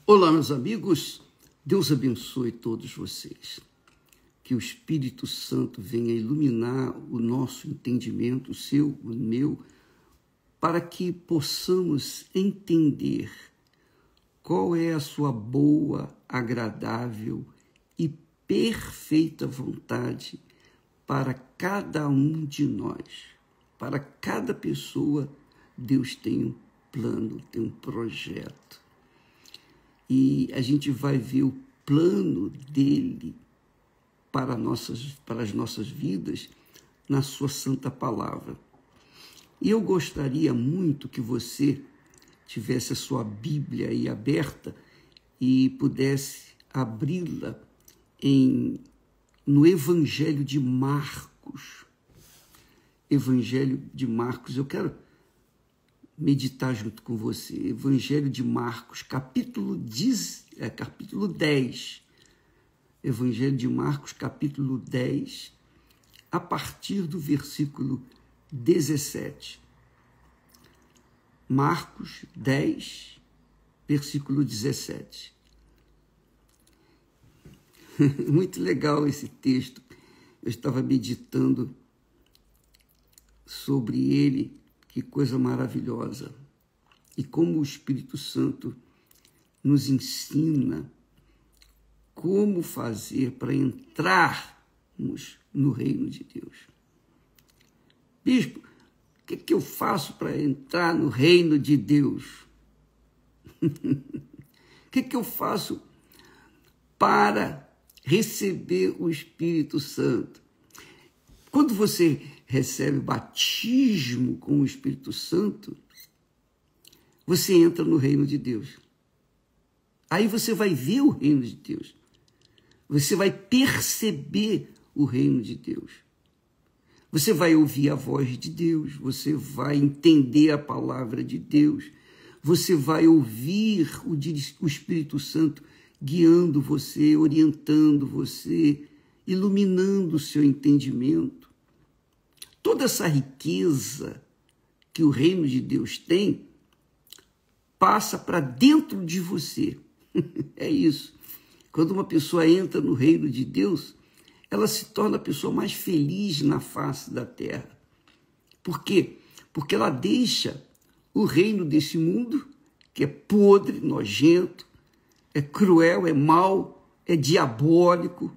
Olá, meus amigos, Deus abençoe todos vocês. Que o Espírito Santo venha iluminar o nosso entendimento, o seu, o meu, para que possamos entender qual é a sua boa, agradável e perfeita vontade para cada um de nós. Para cada pessoa, Deus tem um plano, tem um projeto. E a gente vai ver o plano dele para as nossas vidas na sua santa palavra. E eu gostaria muito que você tivesse a sua Bíblia aí aberta e pudesse abri-la no Evangelho de Marcos. Evangelho de Marcos, eu quero meditar junto com você. Evangelho de Marcos, capítulo 10. Evangelho de Marcos, capítulo 10, a partir do versículo 17. Marcos 10, versículo 17. Muito legal esse texto. Eu estava meditando sobre ele. Que coisa maravilhosa. E como o Espírito Santo nos ensina como fazer para entrarmos no reino de Deus. Bispo, o que eu faço para entrar no reino de Deus? O que eu faço para receber o Espírito Santo? Quando você recebe o batismo com o Espírito Santo, você entra no reino de Deus. Aí você vai ver o reino de Deus. Você vai perceber o reino de Deus. Você vai ouvir a voz de Deus. Você vai entender a palavra de Deus. Você vai ouvir o Espírito Santo guiando você, orientando você, iluminando o seu entendimento. Toda essa riqueza que o reino de Deus tem passa para dentro de você. É isso. Quando uma pessoa entra no reino de Deus, ela se torna a pessoa mais feliz na face da terra. Por quê? Porque ela deixa o reino desse mundo, que é podre, nojento, é cruel, é mau, é diabólico,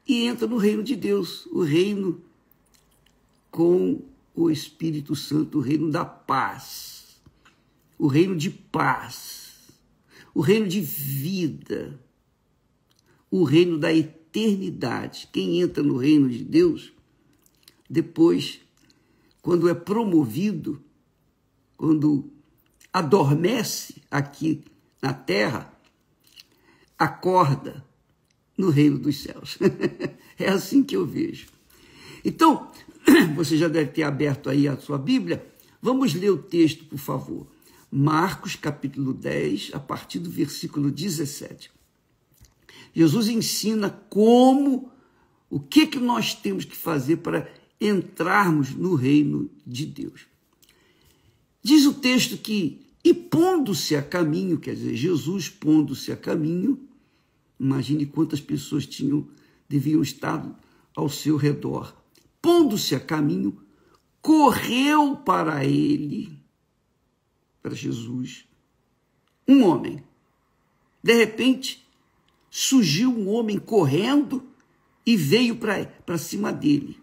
e entra no reino de Deus, o reino com o Espírito Santo, o reino da paz, o reino de paz, o reino de vida, o reino da eternidade. Quem entra no reino de Deus, depois, quando é promovido, quando adormece aqui na terra, acorda no reino dos céus. É assim que eu vejo. Então, você já deve ter aberto aí a sua Bíblia. Vamos ler o texto, por favor. Marcos, capítulo 10, a partir do versículo 17. Jesus ensina o que nós temos que fazer para entrarmos no reino de Deus. Diz o texto que, e pondo-se a caminho, quer dizer, Jesus pondo-se a caminho, imagine quantas pessoas deviam estar ao seu redor. Pondo-se a caminho, correu para ele, para Jesus, um homem. De repente, surgiu um homem correndo e veio para cima dele.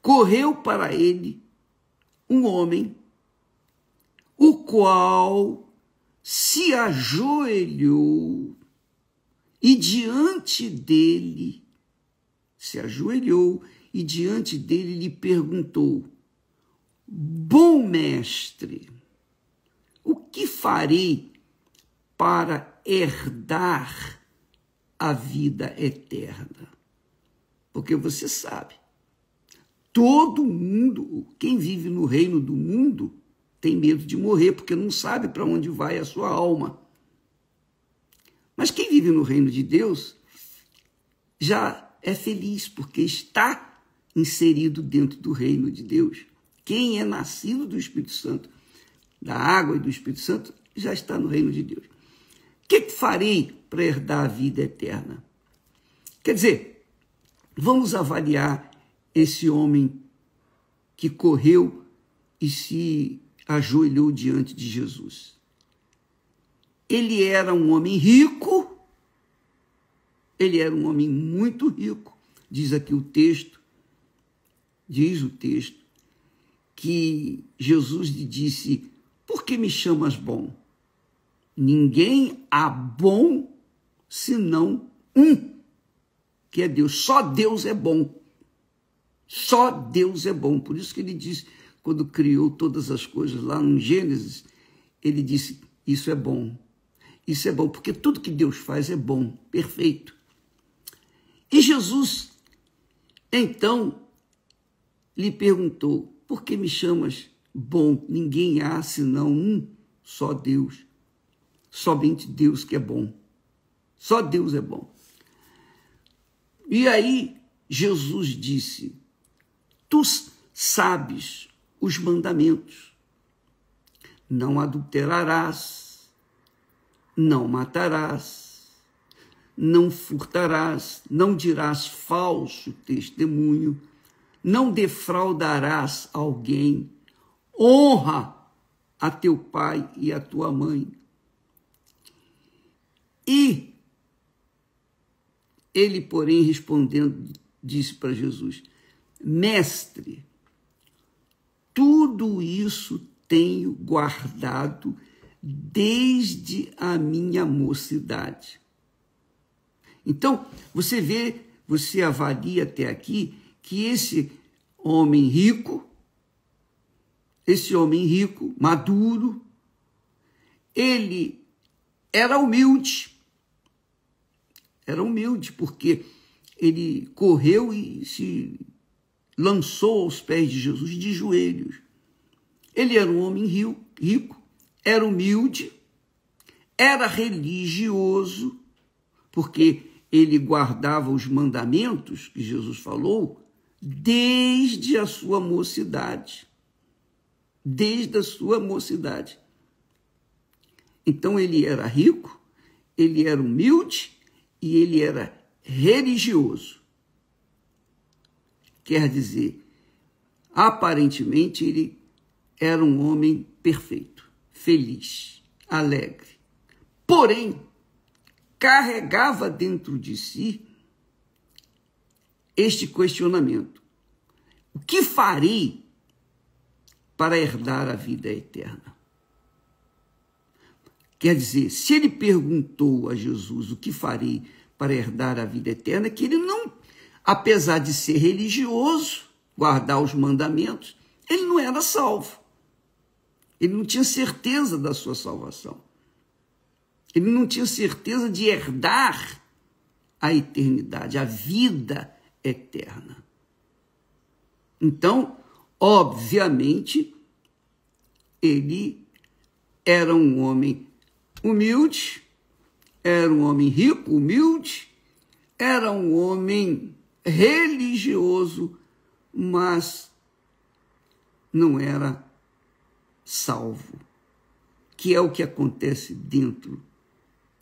Correu para ele um homem, o qual se ajoelhou e diante dele, lhe perguntou: Bom mestre, o que farei para herdar a vida eterna? Porque você sabe, todo mundo, quem vive no reino do mundo, tem medo de morrer, porque não sabe para onde vai a sua alma. Mas quem vive no reino de Deus já é feliz, porque está inserido dentro do reino de Deus. Quem é nascido do Espírito Santo, da água e do Espírito Santo, já está no reino de Deus. farei para herdar a vida eterna? Quer dizer, vamos avaliar esse homem que correu e se ajoelhou diante de Jesus. Ele era um homem rico, ele era um homem muito rico. Diz aqui o texto, que Jesus lhe disse: por que me chamas bom? Ninguém há bom senão um, que é Deus. Só Deus é bom. Só Deus é bom. Por isso que ele disse, quando criou todas as coisas lá no Gênesis, ele disse: isso é bom. Isso é bom, porque tudo que Deus faz é bom, perfeito. E Jesus, então, lhe perguntou: por que me chamas bom? Ninguém há senão um, só Deus. Somente Deus que é bom. Só Deus é bom. E aí Jesus disse: tu sabes os mandamentos. Não adulterarás, não matarás, não furtarás, não dirás falso testemunho, não defraudarás alguém, honra a teu pai e a tua mãe. E ele, porém, respondendo, disse para Jesus: mestre, tudo isso tenho guardado desde a minha mocidade. Então, você avalia até aqui que esse homem rico, maduro, ele era humilde. Era humilde, porque ele correu e se lançou aos pés de Jesus de joelhos. Ele era um homem rico, era humilde, era religioso, porque ele guardava os mandamentos que Jesus falou desde a sua mocidade. Desde a sua mocidade. Então ele era rico, ele era humilde e ele era religioso. Quer dizer, aparentemente ele era um homem perfeito, feliz, alegre. Porém, carregava dentro de si este questionamento: o que farei para herdar a vida eterna? Quer dizer, se ele perguntou a Jesus o que farei para herdar a vida eterna, que ele não, apesar de ser religioso, guardar os mandamentos, ele não era salvo. Ele não tinha certeza da sua salvação. Ele não tinha certeza de herdar a eternidade, a vida eterna. Então, obviamente, ele era um homem humilde, era um homem rico, humilde, era um homem religioso, mas não era salvo, que é o que acontece dentro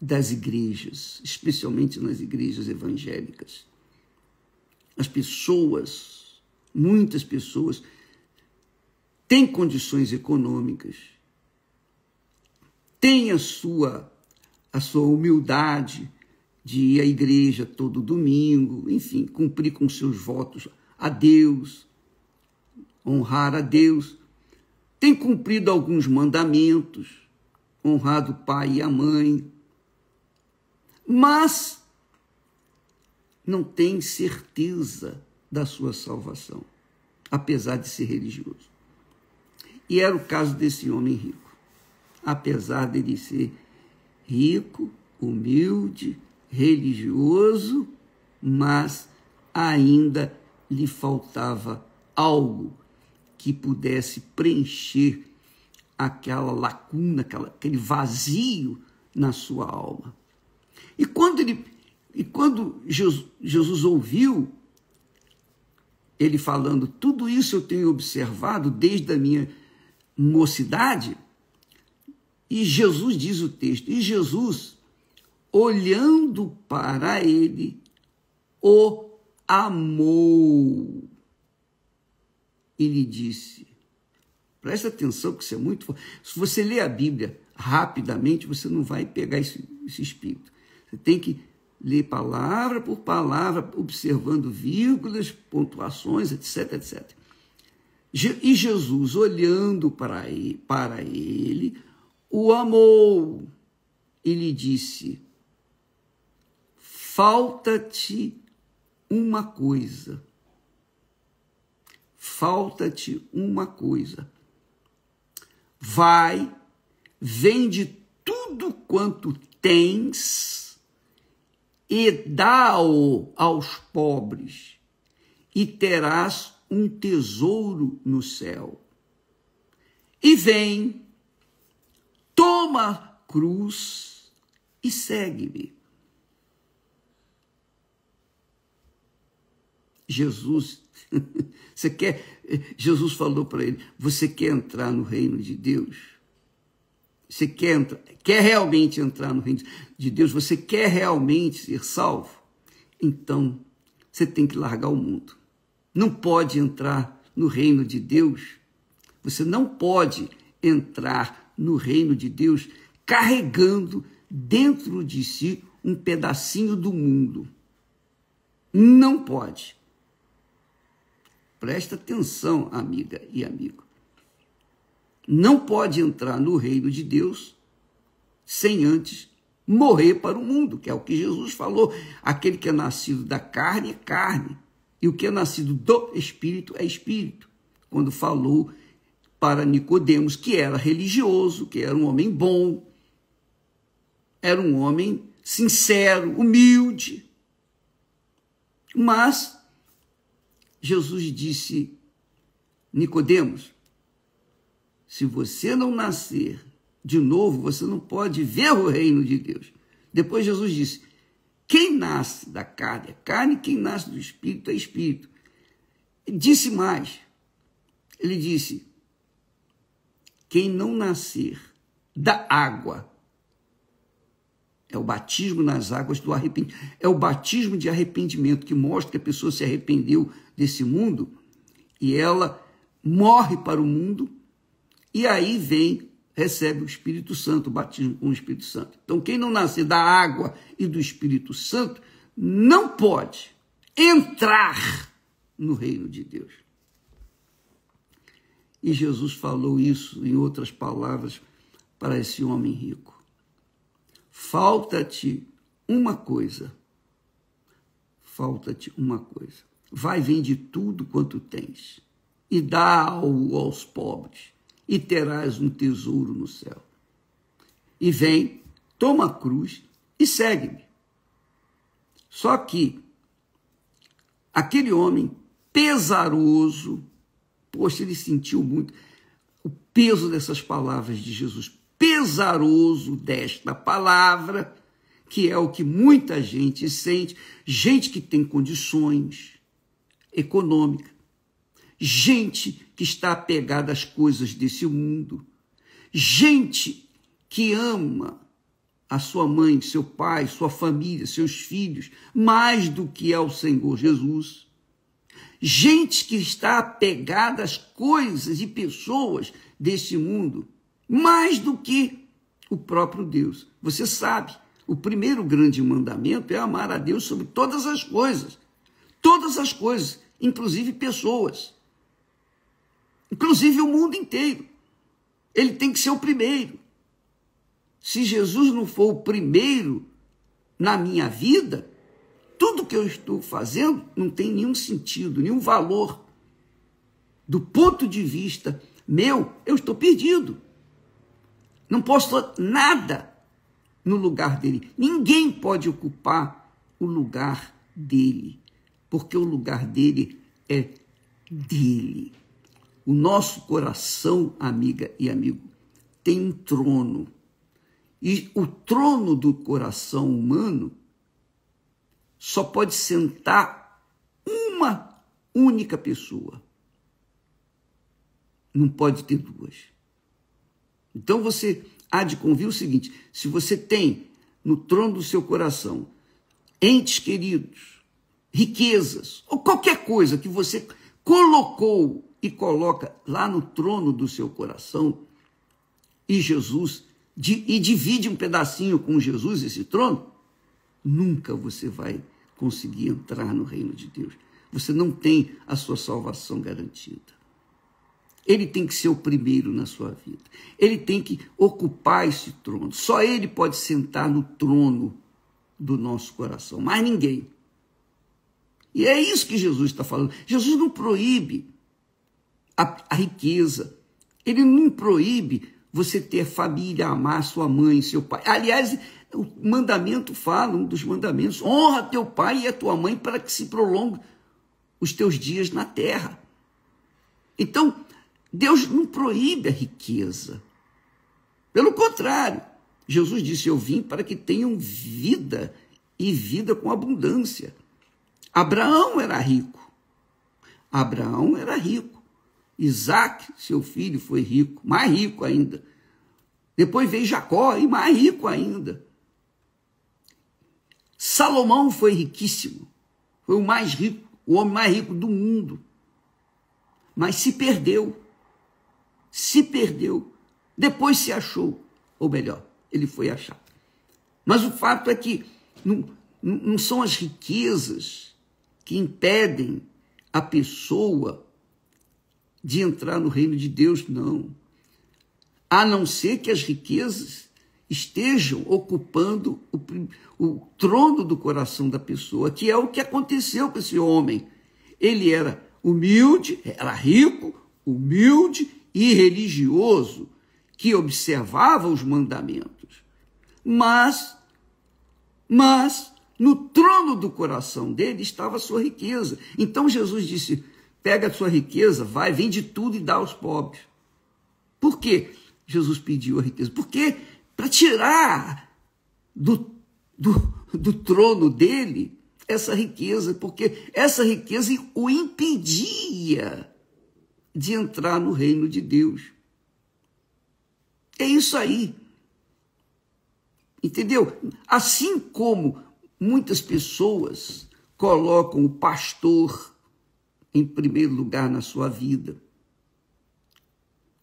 das igrejas, especialmente nas igrejas evangélicas. As pessoas, muitas pessoas, têm condições econômicas, têm a sua humildade de ir à igreja todo domingo, enfim, cumprir com seus votos a Deus, honrar a Deus, tem cumprido alguns mandamentos, honrado o pai e a mãe, mas não tem certeza da sua salvação, apesar de ser religioso. E era o caso desse homem rico. Apesar dele ser rico, humilde, religioso, mas ainda lhe faltava algo que pudesse preencher aquela lacuna, aquele vazio na sua alma. E quando Jesus ouviu ele falando: tudo isso eu tenho observado desde a minha mocidade, e Jesus, diz o texto, e Jesus olhando para ele, o amou e lhe disse, presta atenção que isso é muito forte. Se você ler a Bíblia rapidamente, você não vai pegar esse espírito. Você tem que ler palavra por palavra, observando vírgulas, pontuações, etc, etc. E Jesus, olhando para ele, o amou e lhe disse, falta-te uma coisa. Falta-te uma coisa. Vai, vende tudo quanto tens e dá-o aos pobres, e terás um tesouro no céu. E vem, toma a cruz e segue-me. Jesus falou para ele, você quer entrar no reino de Deus? Você quer realmente entrar no reino de Deus? Você quer realmente ser salvo? Então, você tem que largar o mundo. Não pode entrar no reino de Deus. Você não pode entrar no reino de Deus carregando dentro de si um pedacinho do mundo. Não pode. Presta atenção, amiga e amigo. Não pode entrar no reino de Deus sem antes morrer para o mundo, que é o que Jesus falou. Aquele que é nascido da carne é carne, e o que é nascido do Espírito é Espírito. Quando falou para Nicodemos, que era religioso, que era um homem bom, era um homem sincero, humilde. Mas Jesus disse, Nicodemos, se você não nascer de novo, você não pode ver o reino de Deus. Depois Jesus disse, quem nasce da carne é carne, quem nasce do Espírito é Espírito. Ele disse mais, ele disse, quem não nascer da água, é o batismo nas águas do arrependimento, é o batismo de arrependimento, que mostra que a pessoa se arrependeu desse mundo, e ela morre para o mundo, e aí recebe o Espírito Santo, o batismo com o Espírito Santo. Então, quem não nascer da água e do Espírito Santo, não pode entrar no reino de Deus. E Jesus falou isso, em outras palavras, para esse homem rico. Falta-te uma coisa. Falta-te uma coisa. Vai, vende tudo quanto tens e dá-o aos pobres, e terás um tesouro no céu. E vem, toma a cruz e segue-me. Só que aquele homem pesaroso, poxa, ele sentiu muito o peso dessas palavras de Jesus, pesaroso desta palavra, que é o que muita gente sente, gente que tem condições econômicas, gente que está apegada às coisas desse mundo, gente que ama a sua mãe, seu pai, sua família, seus filhos, mais do que ao Senhor Jesus, gente que está apegada às coisas e pessoas desse mundo, mais do que o próprio Deus. Você sabe, o primeiro grande mandamento é amar a Deus sobre todas as coisas, inclusive pessoas, inclusive o mundo inteiro. Ele tem que ser o primeiro. Se Jesus não for o primeiro na minha vida, tudo que eu estou fazendo não tem nenhum sentido, nenhum valor. Do ponto de vista meu, eu estou perdido. Não posso nada no lugar dele. Ninguém pode ocupar o lugar dele, porque o lugar dele é dele. O nosso coração, amiga e amigo, tem um trono. E o trono do coração humano só pode sentar uma única pessoa. Não pode ter duas. Então você há de convir o seguinte, se você tem no trono do seu coração, entes queridos, riquezas, ou qualquer coisa que você colocou e coloca lá no trono do seu coração, e Jesus, e divide um pedacinho com Jesus, esse trono, nunca você vai conseguir entrar no reino de Deus. Você não tem a sua salvação garantida. Ele tem que ser o primeiro na sua vida. Ele tem que ocupar esse trono. Só ele pode sentar no trono do nosso coração, mais ninguém. E é isso que Jesus está falando. Jesus não proíbe a riqueza. Ele não proíbe você ter família, amar sua mãe, seu pai. Aliás, o mandamento fala, um dos mandamentos, honra teu pai e a tua mãe para que se prolongue os teus dias na terra. Então, Deus não proíbe a riqueza. Pelo contrário, Jesus disse, eu vim para que tenham vida e vida com abundância. Abraão era rico. Isaac, seu filho, foi rico, mais rico ainda. Depois veio Jacó, e mais rico ainda. Salomão foi riquíssimo. Foi o mais rico, o homem mais rico do mundo. Mas se perdeu. Depois se achou. Ou melhor, ele foi achado. Mas o fato é que não são as riquezas que impedem a pessoa de entrar no reino de Deus, não. A não ser que as riquezas estejam ocupando o trono do coração da pessoa, que é o que aconteceu com esse homem. Ele era humilde, era rico, humilde e religioso, que observava os mandamentos. Mas no trono do coração dele estava a sua riqueza. Então Jesus disse, pega a sua riqueza, vai, vende tudo e dá aos pobres. Por quê? Jesus pediu a riqueza. Porque para tirar do trono dele essa riqueza, porque essa riqueza o impedia de entrar no reino de Deus. É isso aí. Entendeu? Assim como muitas pessoas colocam o pastor em primeiro lugar na sua vida,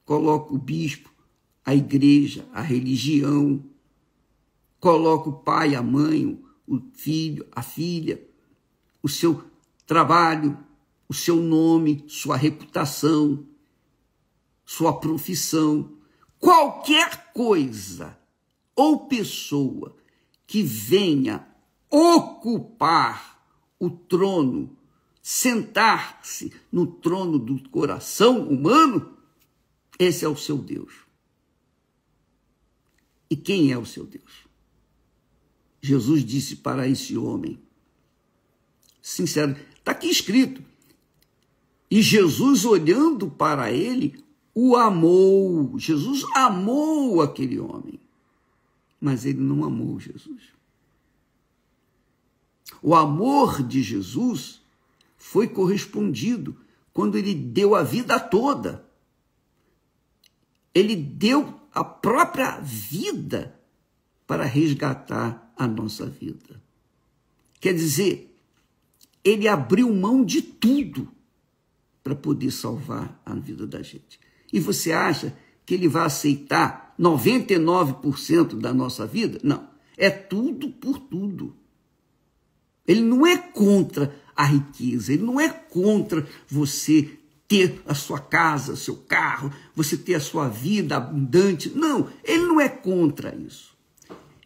coloca o bispo, a igreja, a religião, coloca o pai, a mãe, o filho, a filha, o seu trabalho, o seu nome, sua reputação, sua profissão, qualquer coisa ou pessoa que venha ocupar o trono, sentar-se no trono do coração humano, esse é o seu Deus. E quem é o seu Deus? Jesus disse para esse homem, sincero, está aqui escrito, e Jesus olhando para ele, o amou. Jesus amou aquele homem, mas ele não amou Jesus. O amor de Jesus foi correspondido quando ele deu a vida toda. Ele deu a própria vida para resgatar a nossa vida. Quer dizer, ele abriu mão de tudo para poder salvar a vida da gente. E você acha que ele vai aceitar 99% da nossa vida? Não, é tudo por tudo. Ele não é contra a riqueza, ele não é contra você ter a sua casa, seu carro, você ter a sua vida abundante. Não, ele não é contra isso.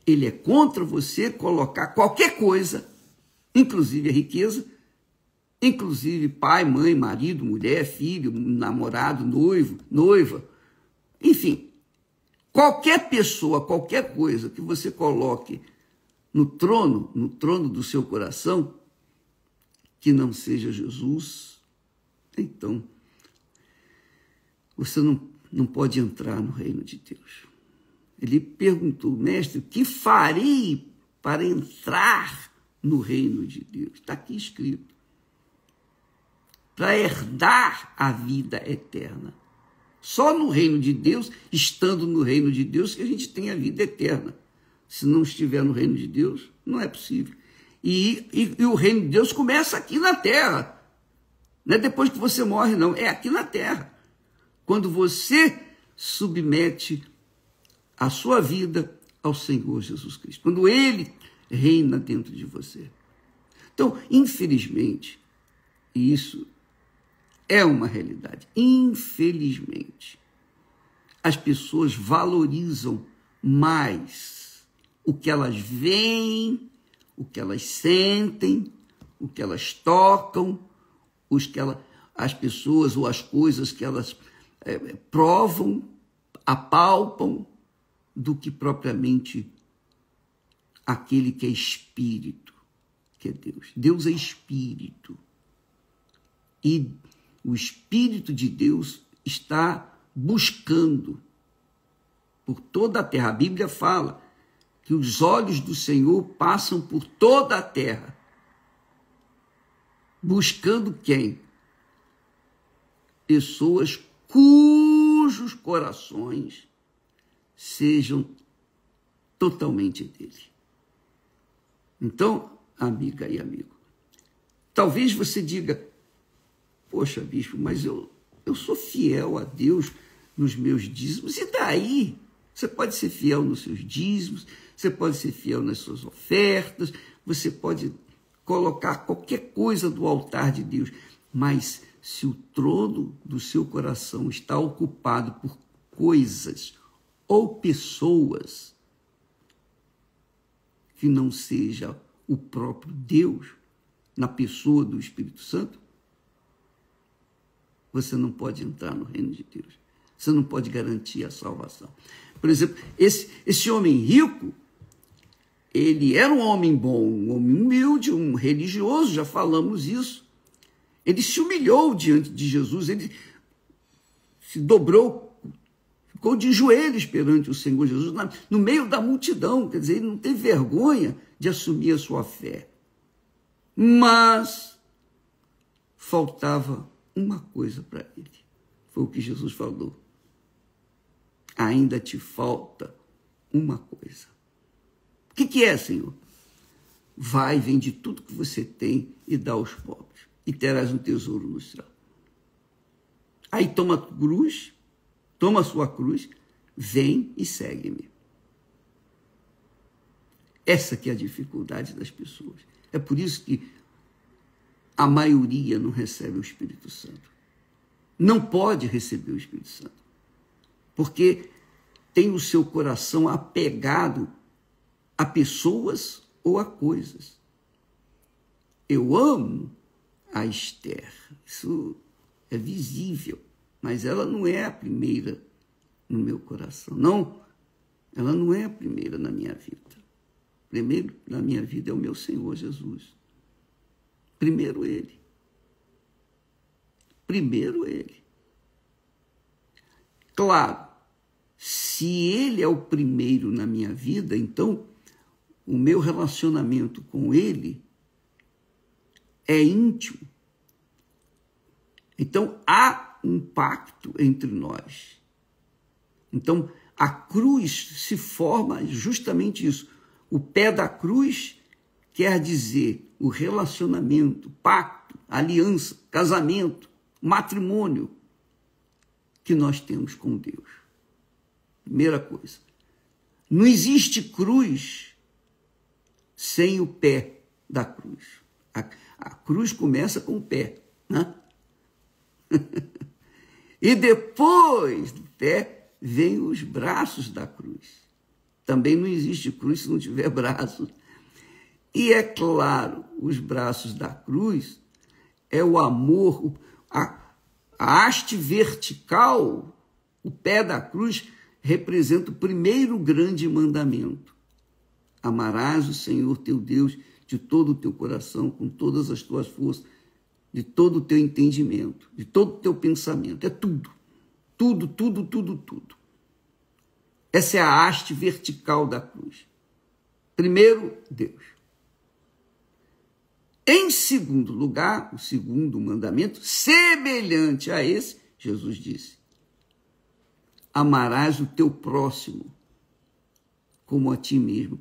Ele é contra você colocar qualquer coisa, inclusive a riqueza, inclusive pai, mãe, marido, mulher, filho, namorado, noivo, noiva, enfim, qualquer pessoa, qualquer coisa que você coloque no trono do seu coração, que não seja Jesus, então você não pode entrar no reino de Deus. Ele perguntou, mestre, o que farei para entrar no reino de Deus? Está aqui escrito. Para herdar a vida eterna. Só no reino de Deus, estando no reino de Deus, que a gente tem a vida eterna. se não estiver no reino de Deus, não é possível. E o reino de Deus começa aqui na terra. Não é depois que você morre, não. É aqui na terra. Quando você submete a sua vida ao Senhor Jesus Cristo. Quando Ele reina dentro de você. Então, infelizmente, isso é uma realidade. Infelizmente, as pessoas valorizam mais o que elas veem, o que elas sentem, o que elas tocam, as pessoas ou as coisas que elas provam, apalpam, do que propriamente aquele que é espírito, que é Deus. Deus é espírito. E o Espírito de Deus está buscando por toda a terra. A Bíblia fala que os olhos do Senhor passam por toda a terra. Buscando quem? Pessoas cujos corações sejam totalmente dele. Então, amiga e amigo, talvez você diga, poxa, bispo, mas eu sou fiel a Deus nos meus dízimos, e daí? Você pode ser fiel nos seus dízimos, você pode ser fiel nas suas ofertas, você pode colocar qualquer coisa do altar de Deus, mas se o trono do seu coração está ocupado por coisas ou pessoas que não seja o próprio Deus, na pessoa do Espírito Santo, você não pode entrar no reino de Deus. Você não pode garantir a salvação. Por exemplo, esse homem rico, ele era um homem bom, um homem humilde, um religioso, já falamos isso. Ele se humilhou diante de Jesus, ele se dobrou, ficou de joelhos perante o Senhor Jesus, no meio da multidão, quer dizer, ele não teve vergonha de assumir a sua fé. Mas faltava uma coisa para ele. Foi o que Jesus falou. Ainda te falta uma coisa. O que é, Senhor? Vai, vende tudo que você tem e dá aos pobres, e terás um tesouro no céu. Aí toma a cruz, toma a sua cruz, vem e segue-me. Essa que é a dificuldade das pessoas. É por isso que a maioria não recebe o Espírito Santo. Não pode receber o Espírito Santo. Porque tem o seu coração apegado a pessoas ou a coisas. Eu amo a Esther. Isso é visível. Mas ela não é a primeira no meu coração. Não, ela não é a primeira na minha vida. Primeiro na minha vida é o meu Senhor Jesus. Primeiro Ele. Primeiro Ele. Claro, se Ele é o primeiro na minha vida, então o meu relacionamento com Ele é íntimo. Então há um pacto entre nós. Então a cruz se forma justamente isso. O pé da cruz quer dizer o relacionamento, pacto, aliança, casamento, matrimônio que nós temos com Deus. Primeira coisa. Não existe cruz sem o pé da cruz. A cruz começa com o pé, né? E depois do pé vem os braços da cruz. Também não existe cruz se não tiver braços. E é claro, os braços da cruz é o amor, a haste vertical, o pé da cruz representa o primeiro grande mandamento. Amarás o Senhor teu Deus de todo o teu coração, com todas as tuas forças, de todo o teu entendimento, de todo o teu pensamento. É tudo. Tudo, tudo, tudo, tudo. Essa é a haste vertical da cruz. Primeiro, Deus. Em segundo lugar, o segundo mandamento, semelhante a esse, Jesus disse: amarás o teu próximo como a ti mesmo.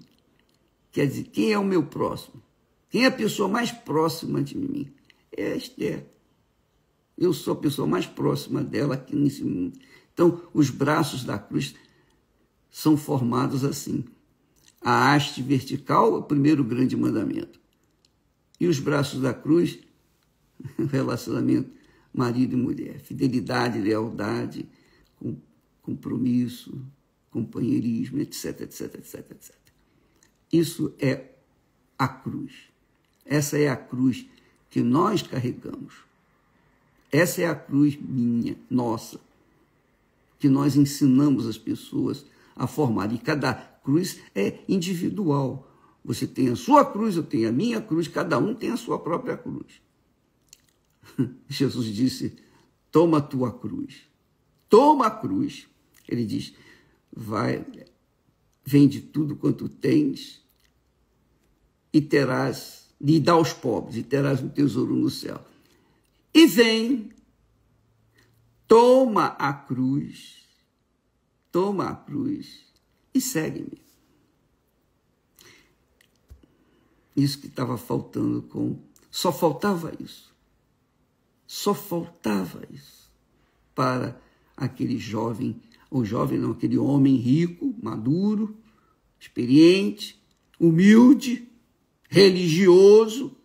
Quer dizer, quem é o meu próximo? Quem é a pessoa mais próxima de mim? É a Esther. Eu sou a pessoa mais próxima dela aqui nesse mundo. Então, os braços da cruz são formados assim. A haste vertical é o primeiro grande mandamento. E os braços da cruz, relacionamento marido e mulher. Fidelidade, lealdade, compromisso, companheirismo, etc, etc, etc, etc. Isso é a cruz. Essa é a cruz que nós carregamos. Essa é a cruz minha, nossa, que nós ensinamos as pessoas a formar. E cada cruz é individual. Você tem a sua cruz, eu tenho a minha cruz, cada um tem a sua própria cruz. Jesus disse, toma a tua cruz. Toma a cruz. Ele diz, vai, vende tudo quanto tens e terás, e dá aos pobres, e terás um tesouro no céu. E vem, toma a cruz e segue-me. Isso que estava faltando só faltava isso. Só faltava isso para aquele jovem, ou jovem não, aquele homem rico, maduro, experiente, humilde, religioso,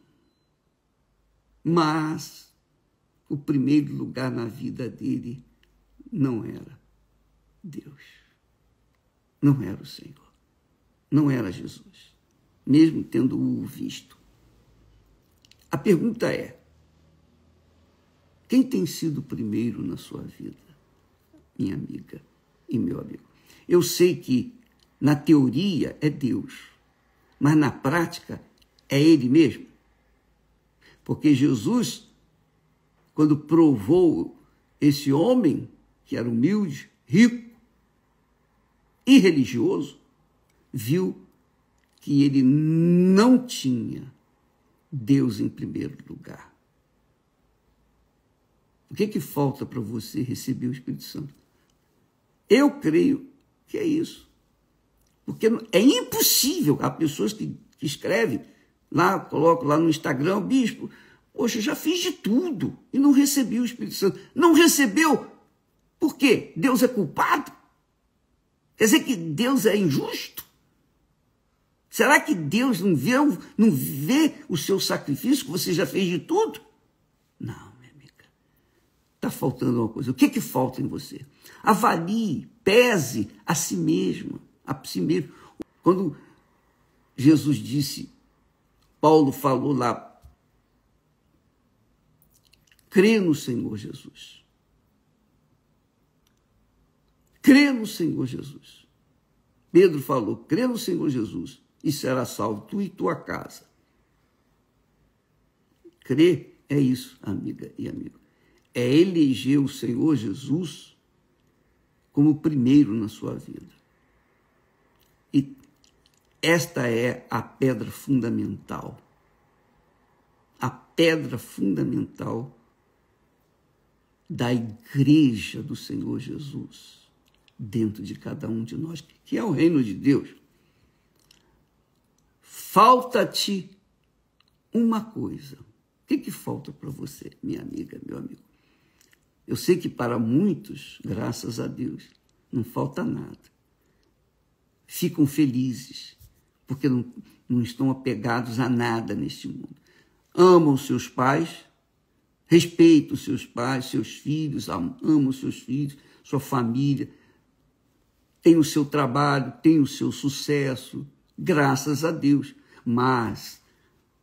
mas o primeiro lugar na vida dele não era Deus, não era o Senhor, não era Jesus, mesmo tendo-o visto. A pergunta é, quem tem sido primeiro na sua vida, minha amiga e meu amigo? Eu sei que na teoria é Deus, mas na prática é Ele mesmo. Porque Jesus, quando provou esse homem, que era humilde, rico e religioso, viu que ele não tinha Deus em primeiro lugar. O que falta para você receber o Espírito Santo? Eu creio que é isso. Porque é impossível. Há pessoas que escrevem lá, colocam lá no Instagram, bispo, poxa, eu já fiz de tudo e não recebi o Espírito Santo. Não recebeu? Por quê? Deus é culpado? Quer dizer que Deus é injusto? Será que Deus não vê o seu sacrifício, que você já fez de tudo? Não. Está faltando uma coisa. O que falta em você? Avalie, pese a si mesmo, Quando Jesus disse, Paulo falou lá, crê no Senhor Jesus. Crê no Senhor Jesus. Pedro falou, crê no Senhor Jesus e será salvo tu e tua casa. Crer é isso, amiga e amigo. É eleger o Senhor Jesus como primeiro na sua vida. E esta é a pedra fundamental. A pedra fundamental da igreja do Senhor Jesus dentro de cada um de nós, que é o reino de Deus. Falta-te uma coisa. O que falta para você, minha amiga, meu amigo? Eu sei que para muitos, graças a Deus, não falta nada. Ficam felizes, porque não estão apegados a nada neste mundo. Amam seus pais, respeitam seus pais, seus filhos, amam seus filhos, sua família, têm o seu trabalho, têm o seu sucesso, graças a Deus. Mas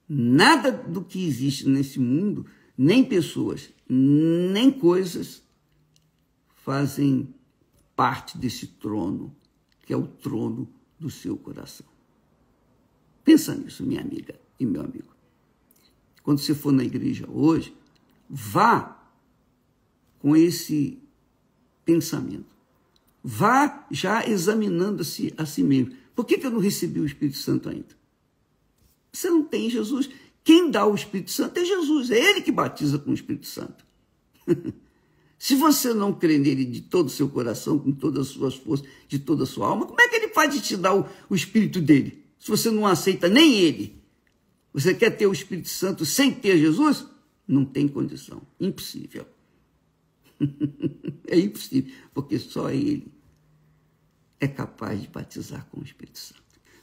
nada do que existe nesse mundo, nem pessoas, nem coisas, fazem parte desse trono, que é o trono do seu coração. Pensa nisso, minha amiga e meu amigo. Quando você for na igreja hoje, vá com esse pensamento. Vá já examinando a si mesmo. Por que eu não recebi o Espírito Santo ainda? Você não tem Jesus. Quem dá o Espírito Santo é Jesus. É Ele que batiza com o Espírito Santo. Se você não crê nele de todo o seu coração, com todas as suas forças, de toda a sua alma, como é que ele pode te dar o Espírito dele? Se você não aceita nem ele. Você quer ter o Espírito Santo sem ter Jesus? Não tem condição. Impossível. É impossível, porque só ele é capaz de batizar com o Espírito Santo.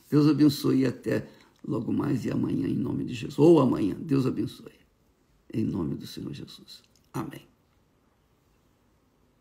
Deus abençoe e até logo mais e amanhã, em nome de Jesus. Ou amanhã. Deus abençoe. Em nome do Senhor Jesus. Amém.